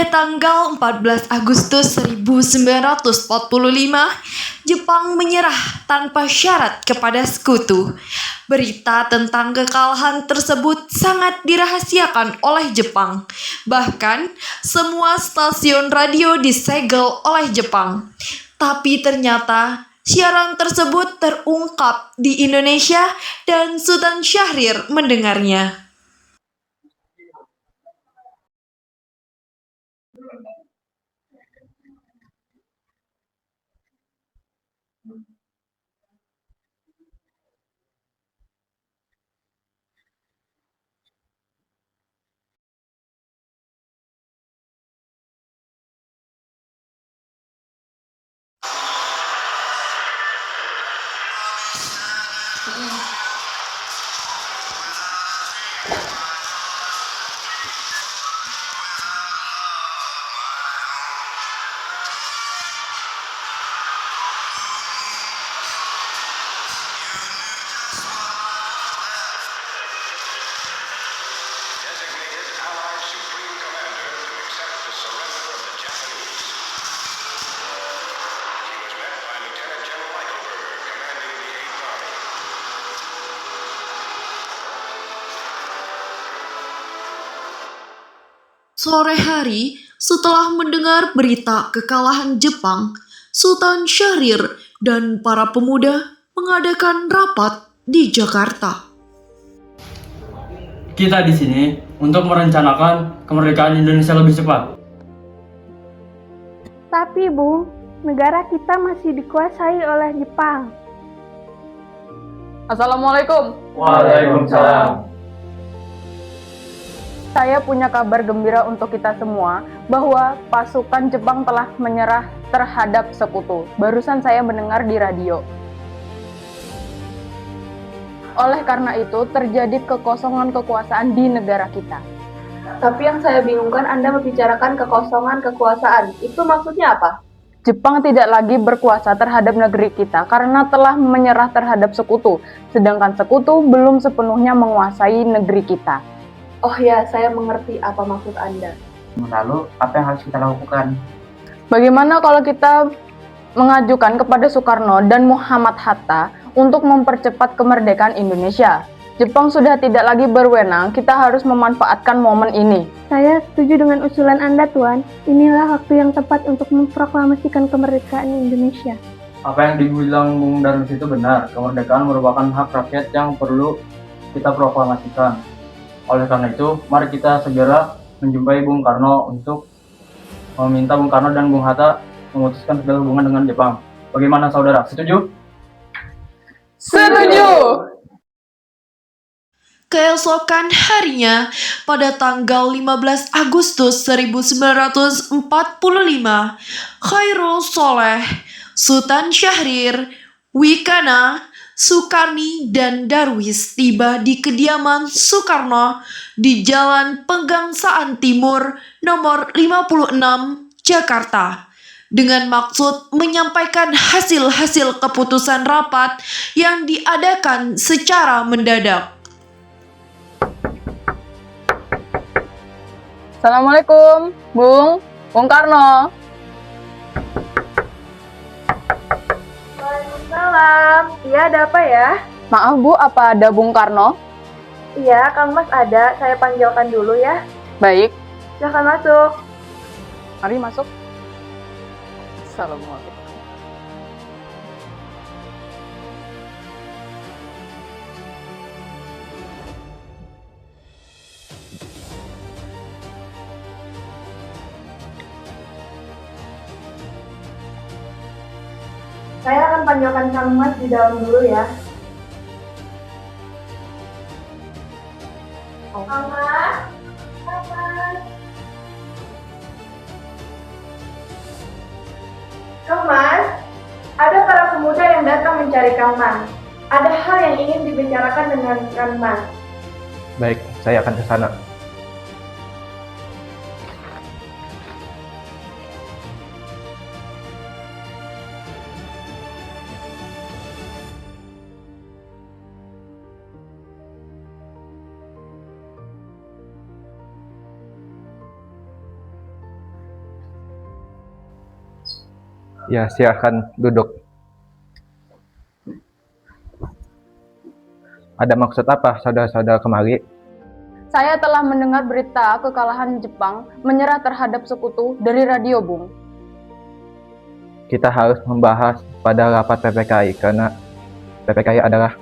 Pada tanggal 14 Agustus 1945, Jepang menyerah tanpa syarat kepada sekutu. Berita tentang kekalahan tersebut sangat dirahasiakan oleh Jepang. Bahkan, semua stasiun radio disegel oleh Jepang. Tapi ternyata, siaran tersebut terungkap di Indonesia dan Sultan Syahrir mendengarnya. Designated Allied Supreme Commander to accept the surrender of the Japanese. He was met by Lieutenant General Eichelberg, commanding the 8th Army. Sore hari, setelah mendengar berita kekalahan Jepang, Sultan Syahrir dan para pemuda mengadakan rapat di Jakarta. Kita di sini untuk merencanakan kemerdekaan Indonesia lebih cepat. Tapi Bung, negara kita masih dikuasai oleh Jepang. Assalamualaikum. Waalaikumsalam. Saya punya kabar gembira untuk kita semua bahwa pasukan Jepang telah menyerah terhadap sekutu. Barusan saya mendengar di radio. Oleh karena itu, terjadi kekosongan kekuasaan di negara kita. Tapi yang saya bingungkan, Anda membicarakan kekosongan kekuasaan. Itu maksudnya apa? Jepang tidak lagi berkuasa terhadap negeri kita karena telah menyerah terhadap sekutu, sedangkan sekutu belum sepenuhnya menguasai negeri kita. Oh ya, saya mengerti apa maksud Anda. Lalu, apa yang harus kita lakukan? Bagaimana kalau kita mengajukan kepada Soekarno dan Muhammad Hatta untuk mempercepat kemerdekaan Indonesia? Jepang sudah tidak lagi berwenang, kita harus memanfaatkan momen ini. Saya setuju dengan usulan Anda, Tuan. Inilah waktu yang tepat untuk memproklamasikan kemerdekaan Indonesia. Apa yang dibilang Bung Darwis itu benar. Kemerdekaan merupakan hak rakyat yang perlu kita proklamasikan. Oleh karena itu, mari kita segera menjumpai Bung Karno untuk meminta Bung Karno dan Bung Hatta memutuskan segala hubungan dengan Jepang. Bagaimana saudara? Setuju? Setuju! Keesokan harinya, pada tanggal 15 Agustus 1945, Khairul Soleh, Sultan Syahrir, Wikana, Sukarni, dan Darwis tiba di kediaman Soekarno di Jalan Pegangsaan Timur nomor 56, Jakarta, dengan maksud menyampaikan hasil-hasil keputusan rapat yang diadakan secara mendadak. Assalamualaikum, Bung Karno. Waalaikumsalam. Iya, ada apa ya? Maaf Bu, apa ada Bung Karno? Iya, Kang Mas ada. Saya panggilkan dulu ya. Baik, Silahkan masuk. mari masuk. Assalamualaikum. Saya akan panggilkan Kang Mas di dalam dulu ya. Kang Mas? Kang Mas? Kang Mas? Ada para pemuda yang datang mencari Kang Mas. Ada hal yang ingin dibicarakan dengan Kang Mas. Baik, saya akan ke sana. Ya, silakan duduk. Ada maksud apa saudara-saudara kemari? Saya telah mendengar berita kekalahan Jepang menyerah terhadap sekutu dari radio, Bung. Kita harus membahas pada rapat PPKI karena PPKI adalah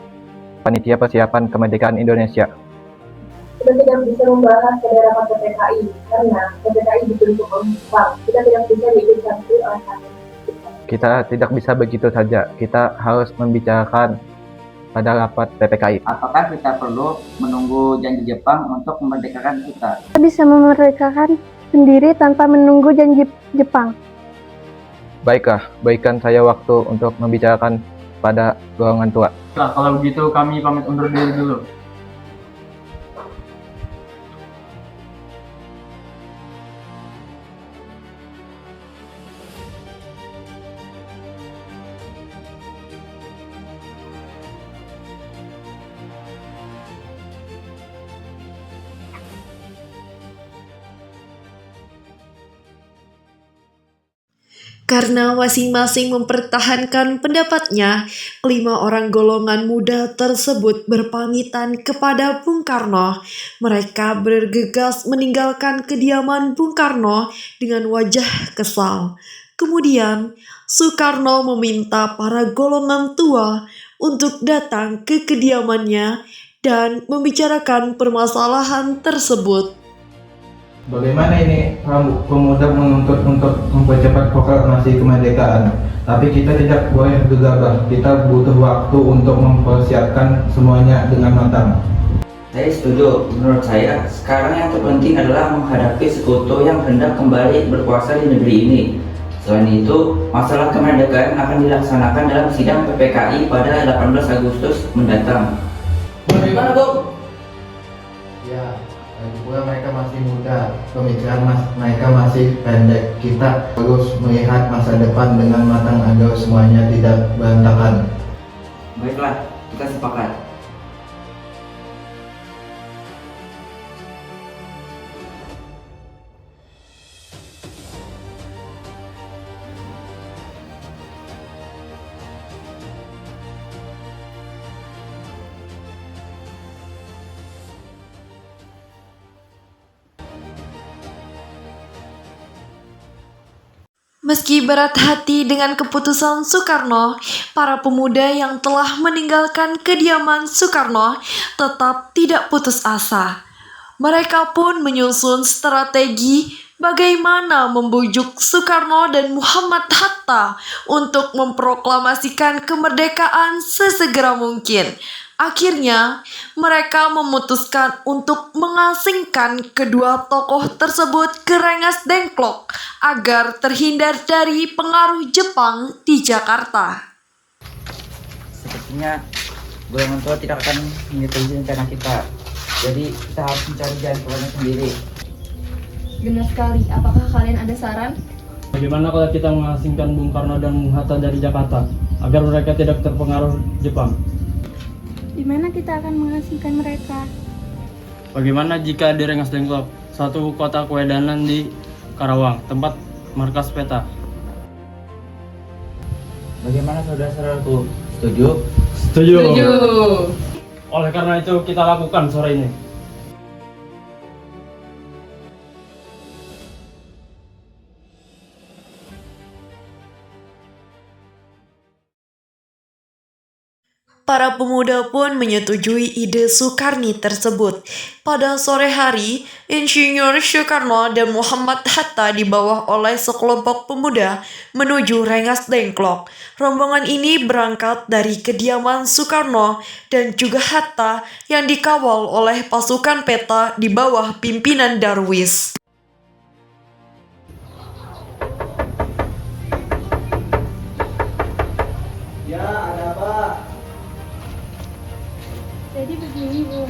panitia persiapan kemerdekaan Indonesia. Kita tidak bisa membahas pada rapat PPKI karena PPKI dibentuk oleh Jepang. Kita tidak bisa diikutkan oleh kami. Kita tidak bisa begitu saja. Kita harus membicarakan pada rapat PPKI. Apakah kita perlu menunggu janji Jepang untuk memerdekakan kita? Kita bisa memerdekakan sendiri tanpa menunggu janji Jepang. Baiklah, berikan saya waktu untuk membicarakan pada golongan tua. Nah, kalau begitu kami pamit undur diri dulu. Karena masing-masing mempertahankan pendapatnya, kelima orang golongan muda tersebut berpamitan kepada Bung Karno. Mereka bergegas meninggalkan kediaman Bung Karno dengan wajah kesal. Kemudian, Soekarno meminta para golongan tua untuk datang ke kediamannya dan membicarakan permasalahan tersebut. Bagaimana ini pemuda menuntut untuk mempercepat proklamasi kemerdekaan, tapi kita tidak boleh gegabah. Kita butuh waktu untuk mempersiapkan semuanya dengan matang. Saya setuju. Menurut saya, sekarang yang terpenting adalah menghadapi sekutu yang hendak kembali berkuasa di negeri ini. Selain itu, masalah kemerdekaan akan dilaksanakan dalam sidang PPKI pada 18 Agustus mendatang. Bagaimana, Bung? Ya, juga mereka masih muda, pemikiran mereka masih pendek. Kita harus melihat masa depan dengan matang agar semuanya tidak berantakan. Baiklah, kita sepakat. Meski berat hati dengan keputusan Soekarno, para pemuda yang telah meninggalkan kediaman Soekarno tetap tidak putus asa. Mereka pun menyusun strategi bagaimana membujuk Soekarno dan Muhammad Hatta untuk memproklamasikan kemerdekaan sesegera mungkin. Akhirnya, mereka memutuskan untuk mengasingkan kedua tokoh tersebut ke Rengas Dengklok agar terhindar dari pengaruh Jepang di Jakarta. Sepertinya golongan tua tidak akan menyetujui rencana kita. Jadi kita harus mencari jalan keluarnya sendiri. Benar sekali. Apakah kalian ada saran? Bagaimana kalau kita mengasingkan Bung Karno dan Bung Hatta dari Jakarta agar mereka tidak terpengaruh Jepang? Di mana kita akan mengasingkan mereka? Bagaimana jika di Rengas Dengklok, satu kota kewedanan di Karawang, tempat markas peta? Bagaimana saudara-saudaraku? Setuju? Setuju. Oleh karena itu kita lakukan sore ini. Para pemuda pun menyetujui ide Soekarni tersebut. Pada sore hari, Insinyur Soekarno dan Muhammad Hatta dibawa oleh sekelompok pemuda menuju Rengas Dengklok. Rombongan ini berangkat dari kediaman Soekarno dan juga Hatta yang dikawal oleh pasukan peta di bawah pimpinan Darwis. Ya, ada apa? Jadi begini, Bu.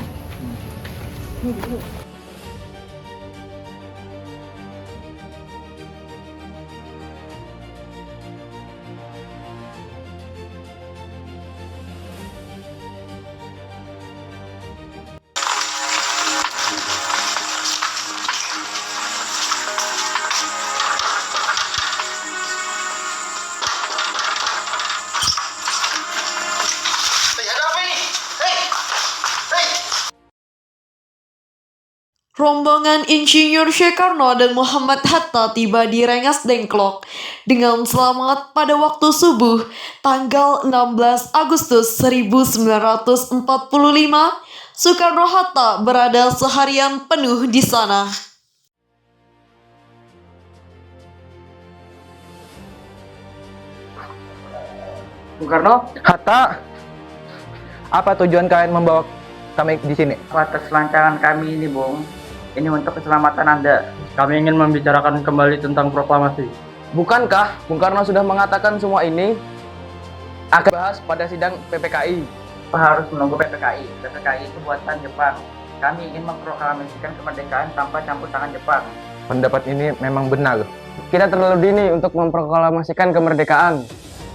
Rombongan Insinyur Soekarno dan Muhammad Hatta tiba di Rengas Dengklok dengan selamat pada waktu subuh tanggal 16 Agustus 1945. Soekarno-Hatta berada seharian penuh di sana. Bung Karno, Hatta, apa tujuan kalian membawa kami di sini? atas lancaran kami ini, Bung. Ini untuk keselamatan Anda. Kami ingin membicarakan kembali tentang proklamasi. Bukankah Bung Karno sudah mengatakan semua ini akan dibahas pada sidang PPKI? Kita harus menunggu PPKI. PPKI itu buatan Jepang. Kami ingin memproklamasikan kemerdekaan tanpa campur tangan Jepang. Pendapat ini memang benar. Kita terlalu dini untuk memproklamasikan kemerdekaan.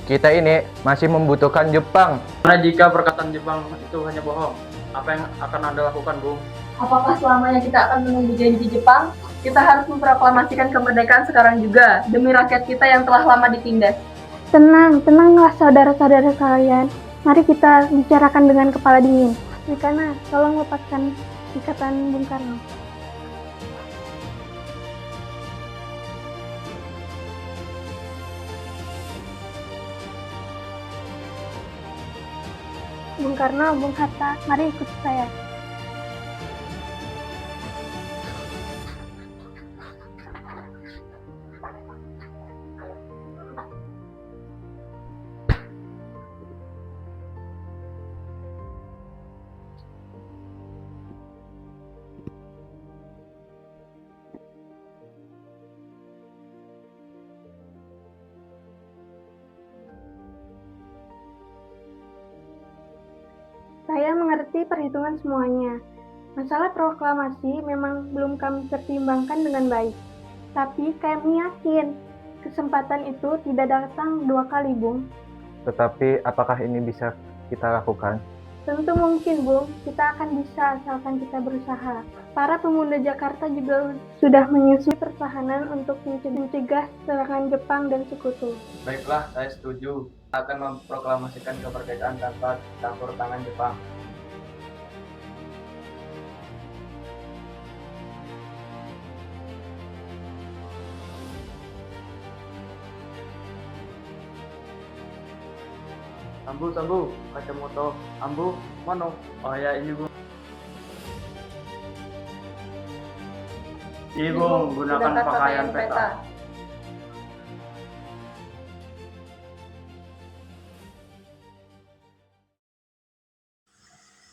Kita ini masih membutuhkan Jepang. Karena jika perkataan Jepang itu hanya bohong, apa yang akan Anda lakukan, Bung? Apakah selamanya kita akan menunggu janji Jepang? Kita harus memproklamasikan kemerdekaan sekarang juga, demi rakyat kita yang telah lama ditindas. Tenanglah saudara-saudara sekalian. Mari kita bicarakan dengan kepala dingin. Rikana, tolong lepaskan ikatan Bung Karno. Bung Karno, Bung Hatta, mari ikut saya. Saya mengerti perhitungan semuanya. Masalah proklamasi memang belum kami pertimbangkan dengan baik. Tapi kami yakin kesempatan itu tidak datang dua kali, Bung. Tetapi apakah ini bisa kita lakukan? Tentu mungkin, Bung. Kita akan bisa asalkan kita berusaha. Para pemuda Jakarta juga sudah menyusun pertahanan untuk mencegah serangan Jepang dan sekutu. Baiklah, saya setuju. Kita akan memproklamasikan kemerdekaan tanpa campur tangan Jepang. Sambu, kacamata. Ambu, mana? Oh ya, ini, Bung. Ini, Bung, gunakan pakaian peta.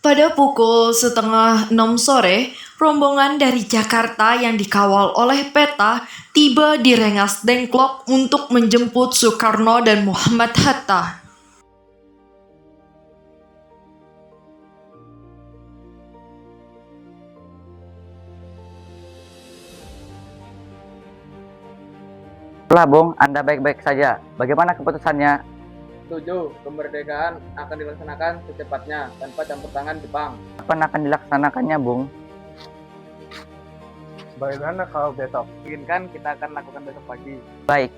Pada pukul 5:30 sore, rombongan dari Jakarta yang dikawal oleh peta tiba di Rengas Dengklok untuk menjemput Soekarno dan Muhammad Hatta. Lah Bung, Anda baik-baik saja. Bagaimana keputusannya? Setuju, kemerdekaan akan dilaksanakan secepatnya tanpa campur tangan Jepang. Kapan akan dilaksanakannya, Bung? Bagaimana kalau besok? Inginkan kita akan lakukan besok pagi. Baik.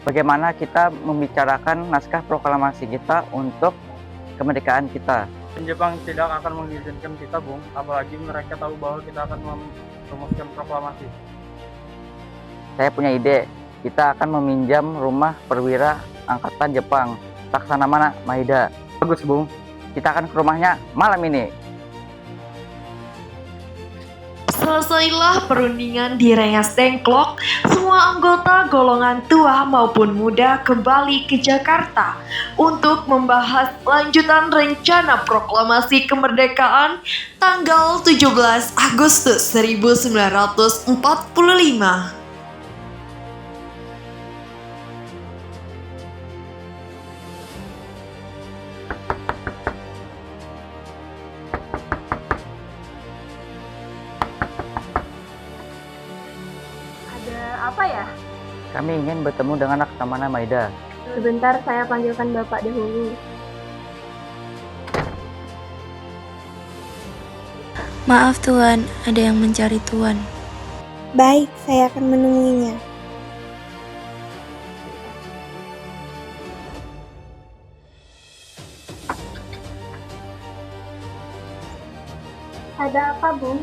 Bagaimana kita membicarakan naskah proklamasi kita untuk kemerdekaan kita? Jepang tidak akan mengizinkan kita, Bung. Apalagi mereka tahu bahwa kita akan mempromosikan proklamasi. Saya punya ide. Kita akan meminjam rumah perwira angkatan Jepang. Laksamana Maeda. Bagus, Bung. Kita akan ke rumahnya malam ini. Selesailah perundingan di Rengas Dengklok, semua anggota golongan tua maupun muda kembali ke Jakarta untuk membahas lanjutan rencana proklamasi kemerdekaan tanggal 17 Agustus 1945. Apa ya? Kami ingin bertemu dengan Laksamana Maeda. Sebentar, saya panggilkan Bapak dahulu. Maaf Tuan, ada yang mencari Tuan. Baik, saya akan menemuinya. Ada apa, Bung?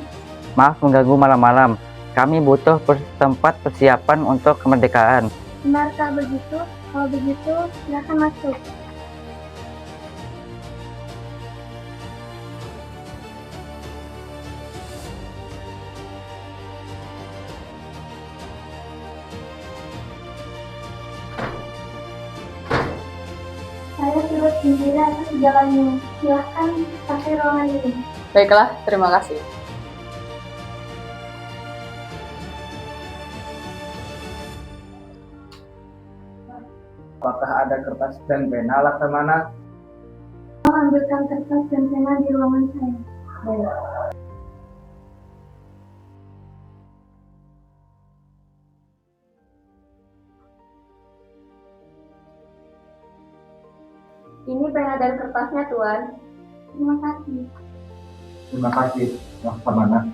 Maaf mengganggu malam-malam. Kami butuh tempat persiapan untuk kemerdekaan. Benarkah begitu? Kalau begitu, silakan masuk. Saya turut gembira atas segalanya. Silahkan pakai ruangan ini. Baiklah, terima kasih. Apakah ada kertas dan pena, Laksamana? Tolong ambilkan kertas dan pena di ruangan saya. Baik. Ini pena dan kertasnya, Tuan. Terima kasih. Terima kasih, Laksamana.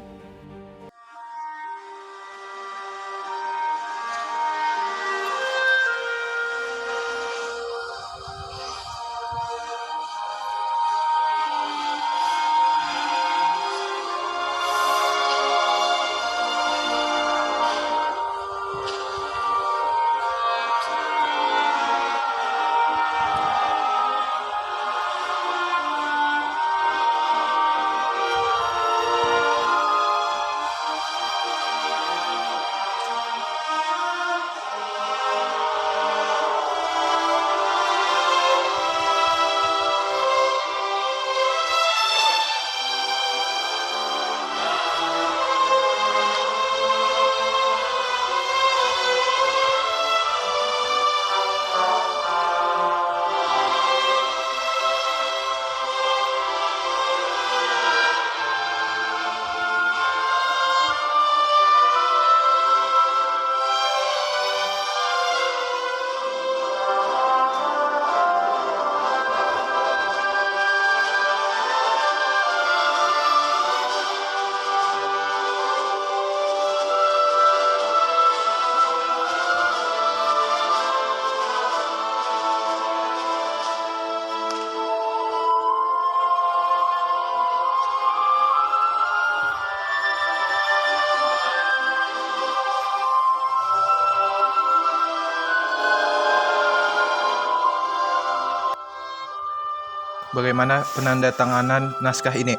Bagaimana penandatanganan naskah ini?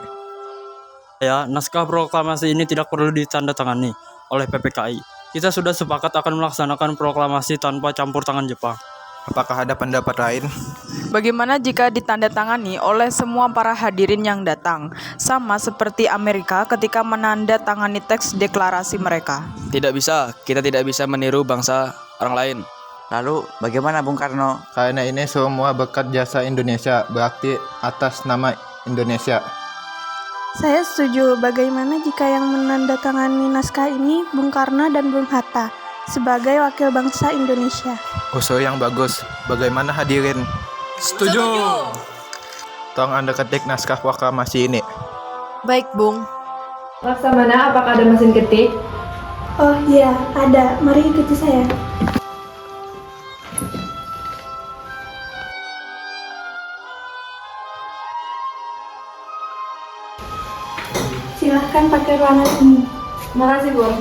Ya, naskah proklamasi ini tidak perlu ditandatangani oleh PPKI. Kita sudah sepakat akan melaksanakan proklamasi tanpa campur tangan Jepang. Apakah ada pendapat lain? Bagaimana jika ditandatangani oleh semua para hadirin yang datang, sama seperti Amerika ketika menandatangani teks deklarasi mereka? Tidak bisa, kita tidak bisa meniru bangsa orang lain. Lalu bagaimana Bung Karno? Karena ini semua berkat jasa Indonesia, berarti atas nama Indonesia. Saya setuju. Bagaimana jika yang menandatangani naskah ini Bung Karno dan Bung Hatta sebagai wakil bangsa Indonesia? Usul yang bagus. Bagaimana hadirin? Setuju. Tolong Anda ketik naskah proklamasi ini. Baik, Bung. Laksamana, apakah ada mesin ketik? Oh iya, ada. Mari ikuti saya. Silahkan pakai ruangan ini. Terima kasih, Bung.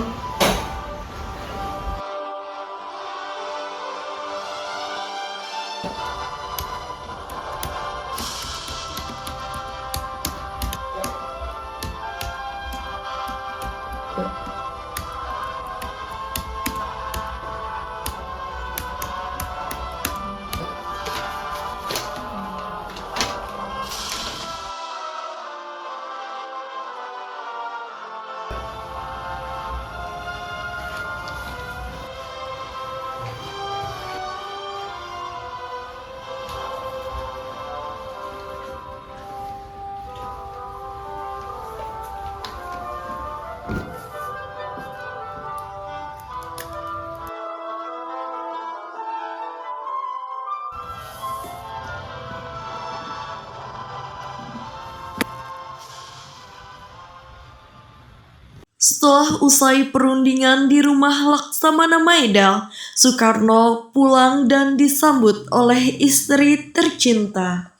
Setelah usai perundingan di rumah Laksamana Maeda, Soekarno pulang dan disambut oleh istri tercinta.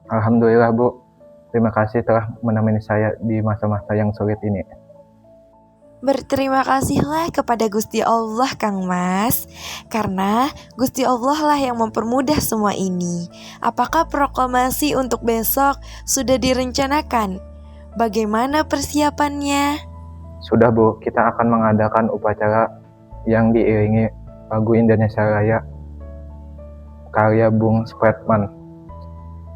Alhamdulillah Bu, terima kasih telah menemani saya di masa-masa yang sulit ini. Berterima kasihlah kepada Gusti Allah, Kang Mas, karena Gusti Allah lah yang mempermudah semua ini. Apakah proklamasi untuk besok sudah direncanakan? Bagaimana persiapannya? Sudah Bu, kita akan mengadakan upacara yang diiringi lagu Indonesia Raya karya Bung Supratman.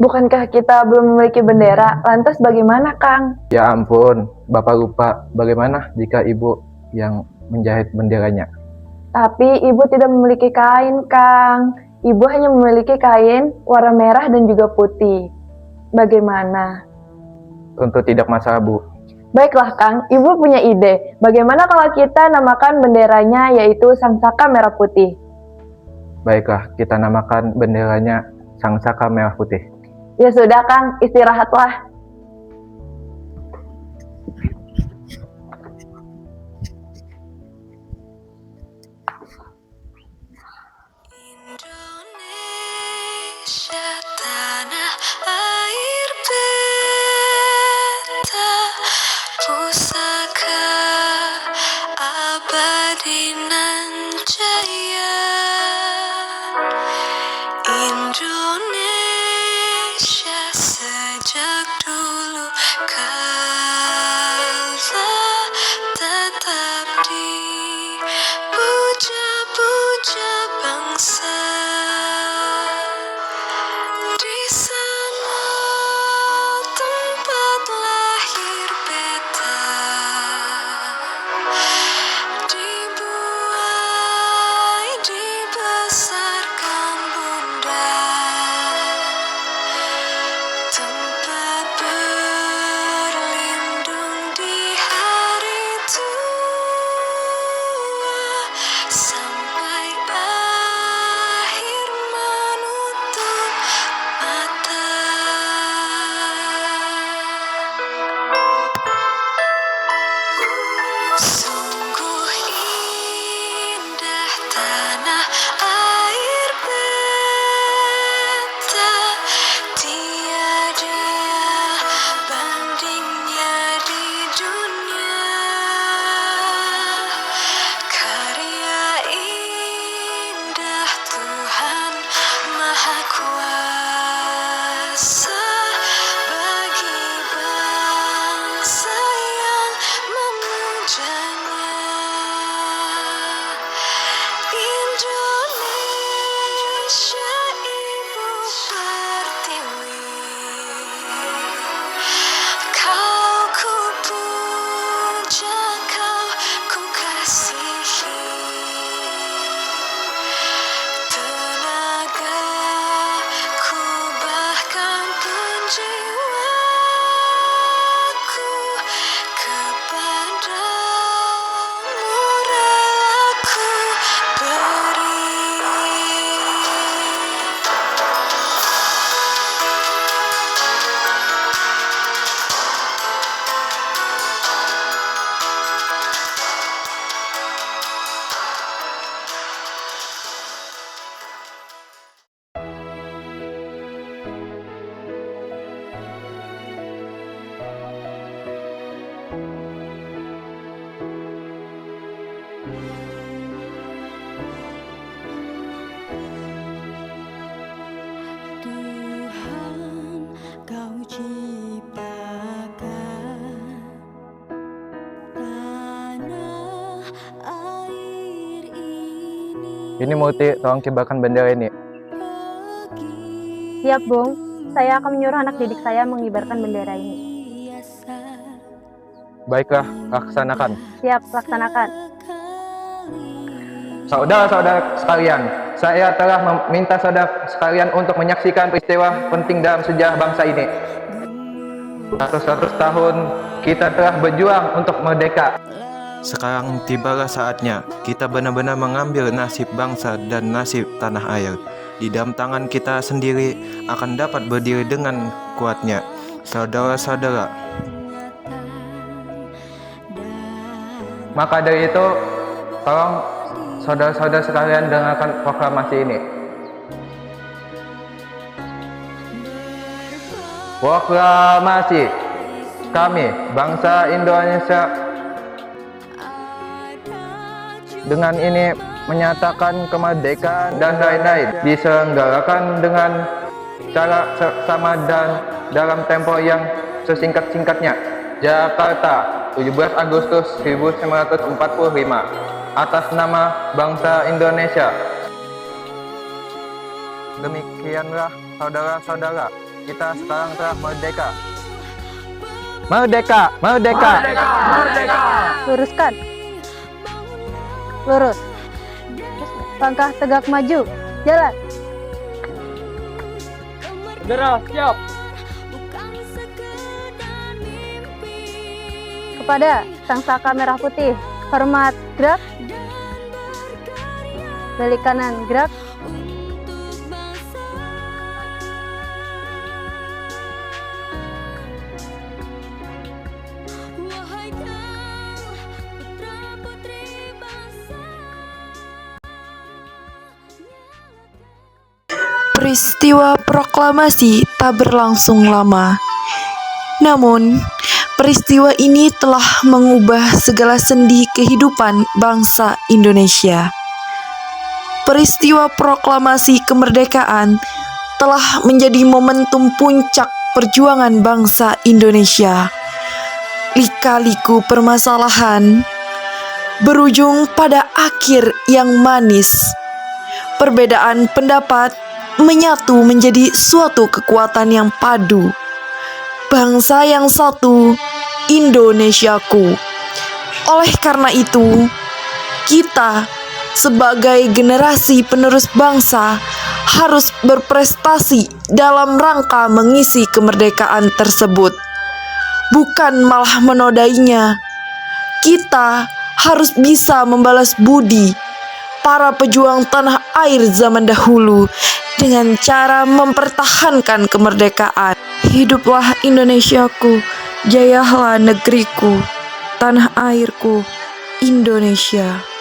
Bukankah kita belum memiliki bendera? Lantas bagaimana, Kang? Ya ampun, Bapak lupa. Bagaimana jika Ibu yang menjahit benderanya? Tapi Ibu tidak memiliki kain, Kang. Ibu hanya memiliki kain warna merah dan juga putih. Bagaimana? Tentu tidak masalah Bu. Baiklah, Kang. Ibu punya ide. Bagaimana kalau kita namakan benderanya yaitu Sang Saka Merah Putih? Baiklah, kita namakan benderanya Sang Saka Merah Putih. Ya sudah, Kang. Istirahatlah. Indonesia tanah air beta, pusaka abadi nan jaya. Indonesia sejak dulu kala tetap dipuja-puja bangsa. Di sana tempat lahir beta, dibuai dibesarkan bunda, tempat berlindung di hari tua, sampai akhir menutup mata. Sungguh indah tanah air beta, tiada bandingnya di dunia. Karya indah Tuhan Maha Kuasa bagi bangsa yang memujanya. Indonesia Ibu Pertiwi, kau ku puja, kau ku kasihi. Tenagaku bahkan penjiwaku kepadamu relaku beri. Tuhan, kau ciptakan tanah air ini. Ini Murti, tolong kibarkan bendera ini. Siap, Bung. Saya akan menyuruh anak didik saya mengibarkan bendera ini. Baiklah, laksanakan. Siap, laksanakan. Saudara-saudara sekalian, saya telah meminta saudara sekalian untuk menyaksikan peristiwa penting dalam sejarah bangsa ini. 100 tahun kita telah berjuang untuk merdeka. Sekarang tibalah saatnya kita benar-benar mengambil nasib bangsa dan nasib tanah air. Di dalam tangan kita sendiri akan dapat berdiri dengan kuatnya. Saudara-saudara, maka dari itu, tolong saudara-saudara sekalian dengarkan proklamasi ini. Proklamasi. Kami, bangsa Indonesia, dengan ini menyatakan kemerdekaan dan lain-lain diselenggarakan dengan cara sama dan dalam tempo yang sesingkat-singkatnya. Jakarta, 17 Agustus 1945. Atas nama bangsa Indonesia. Demikianlah saudara-saudara, kita sekarang telah merdeka. Merdeka, merdeka, merdeka, merdeka. Luruskan. Lurus. Langkah tegak maju. Jalan. Bendera siap. Kepada sang saka merah putih, hormat, gerak. Balik kanan, gerak. Peristiwa proklamasi tak berlangsung lama. Namun, peristiwa ini telah mengubah segala sendi kehidupan bangsa Indonesia. Peristiwa proklamasi kemerdekaan telah menjadi momentum puncak perjuangan bangsa Indonesia. Lika-liku permasalahan berujung pada akhir yang manis. Perbedaan pendapat menyatu menjadi suatu kekuatan yang padu. Bangsa yang satu, Indonesiaku. Oleh karena itu, kita sebagai generasi penerus bangsa harus berprestasi dalam rangka mengisi kemerdekaan tersebut, bukan malah menodainya. Kita harus bisa membalas budi para pejuang tanah air zaman dahulu dengan cara mempertahankan kemerdekaan. Hiduplah Indonesiaku, jayalah negeriku, tanah airku, Indonesia.